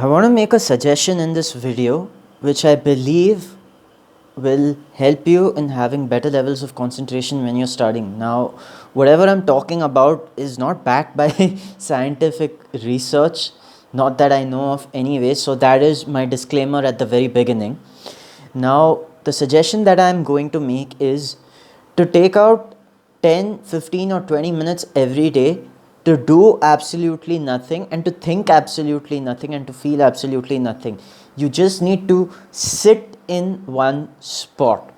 I want to make a suggestion in this video which I believe will help you in having better levels of concentration when you're studying. Now, whatever I'm talking about is not backed by scientific research, not that I know of anyway, so that is my disclaimer at the very beginning. Now, the suggestion that I'm going to make is to take out 10, 15, or 20 minutes every day to do absolutely nothing and to think absolutely nothing and to feel absolutely nothing. You just need to sit in one spot.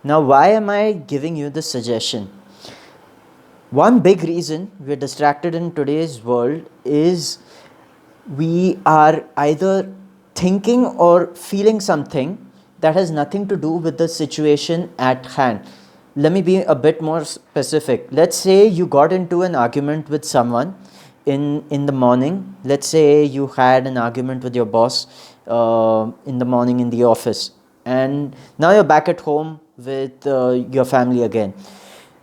Now, why am I giving you this suggestion? One big reason we're distracted in today's world is we are either thinking or feeling something that has nothing to do with the situation at hand. Let me be a bit more specific. Let's say you got into an argument with someone in the morning. Let's say you had an argument with your boss in the morning in the office, and now you're back at home with your family again.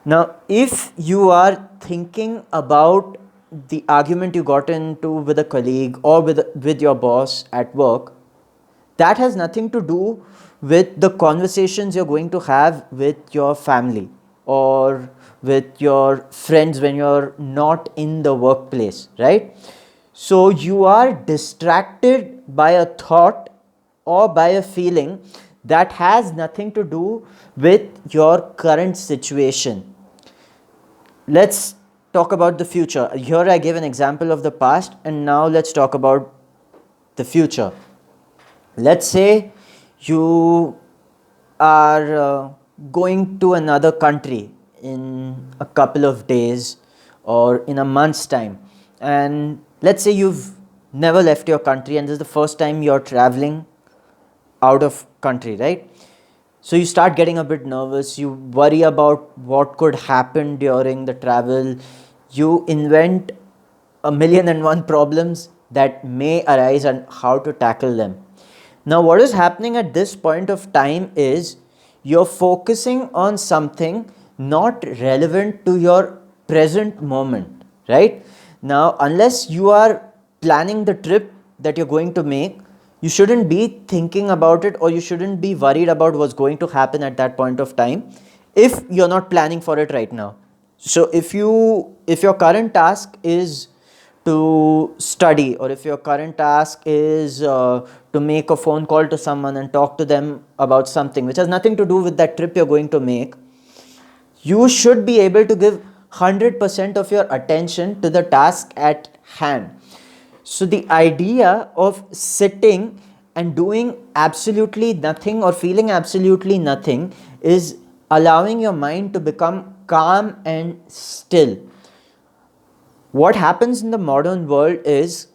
Now, if you are thinking about the argument you got into with a colleague or with your boss at work, that has nothing to do with the conversations you're going to have with your family or with your friends when you're not in the workplace, right? So you are distracted by a thought or by a feeling that has nothing to do with your current situation. Let's talk about the future. Here I gave an example of the past, and now let's talk about the future. Let's say you are going to another country in a couple of days or in a month's time, and let's say you've never left your country and this is the first time you're traveling out of country, right? So you start getting a bit nervous, you worry about what could happen during the travel, you invent a million and one problems that may arise and how to tackle them. Now, what is happening at this point of time is you're focusing on something not relevant to your present moment, right? Now, unless you are planning the trip that you're going to make, you shouldn't be thinking about it or you shouldn't be worried about what's going to happen at that point of time if you're not planning for it right now. So if your current task is to study, or if your current task is to make a phone call to someone and talk to them about something which has nothing to do with that trip you're going to make, you should be able to give 100% of your attention to the task at hand. So the idea of sitting and doing absolutely nothing or feeling absolutely nothing is allowing your mind to become calm and still. What happens in the modern world is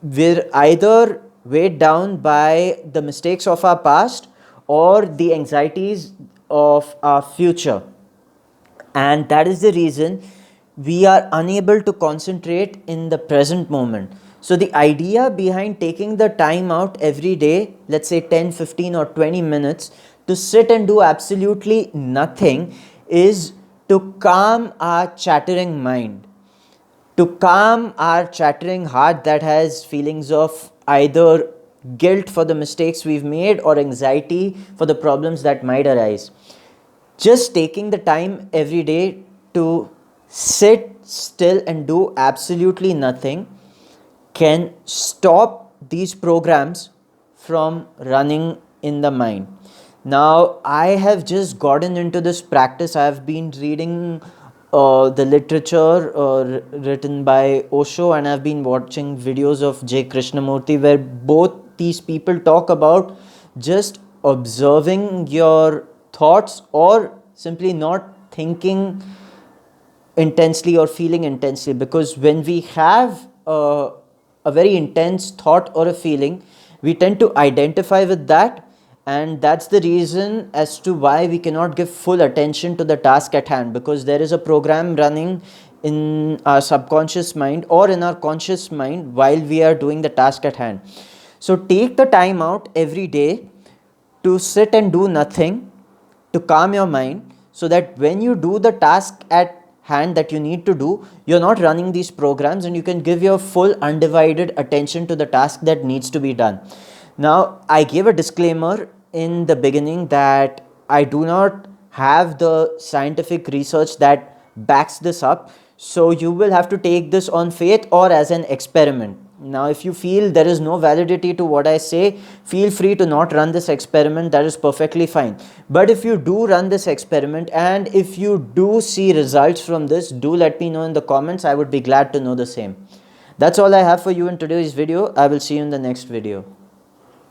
we're either weighed down by the mistakes of our past or the anxieties of our future. And that is the reason we are unable to concentrate in the present moment. So the idea behind taking the time out every day, let's say 10, 15 or 20 minutes to sit and do absolutely nothing, is to calm our chattering mind, to calm our chattering heart that has feelings of either guilt for the mistakes we've made or anxiety for the problems that might arise. Just taking the time every day to sit still and do absolutely nothing can stop these programs from running in the mind. Now, I have just gotten into this practice. I have been reading the literature written by Osho, and I've been watching videos of J. Krishnamurti where both these people talk about just observing your thoughts or simply not thinking intensely or feeling intensely, because when we have a very intense thought or a feeling, we tend to identify with that, and that's the reason as to why we cannot give full attention to the task at hand, because there is a program running in our subconscious mind or in our conscious mind while we are doing the task at hand. So take the time out every day to sit and do nothing, to calm your mind, so that when you do the task at hand that you need to do, you're not running these programs, and you can give your full undivided attention to the task that needs to be done. Now, I gave a disclaimer in the beginning that I do not have the scientific research that backs this up, so you will have to take this on faith or as an experiment. Now, if you feel there is no validity to what I say, feel free to not run this experiment. That is perfectly fine. But if you do run this experiment and if you do see results from this, do let me know in the comments. I would be glad to know the same. That's all I have for you in today's video. I will see you in the next video.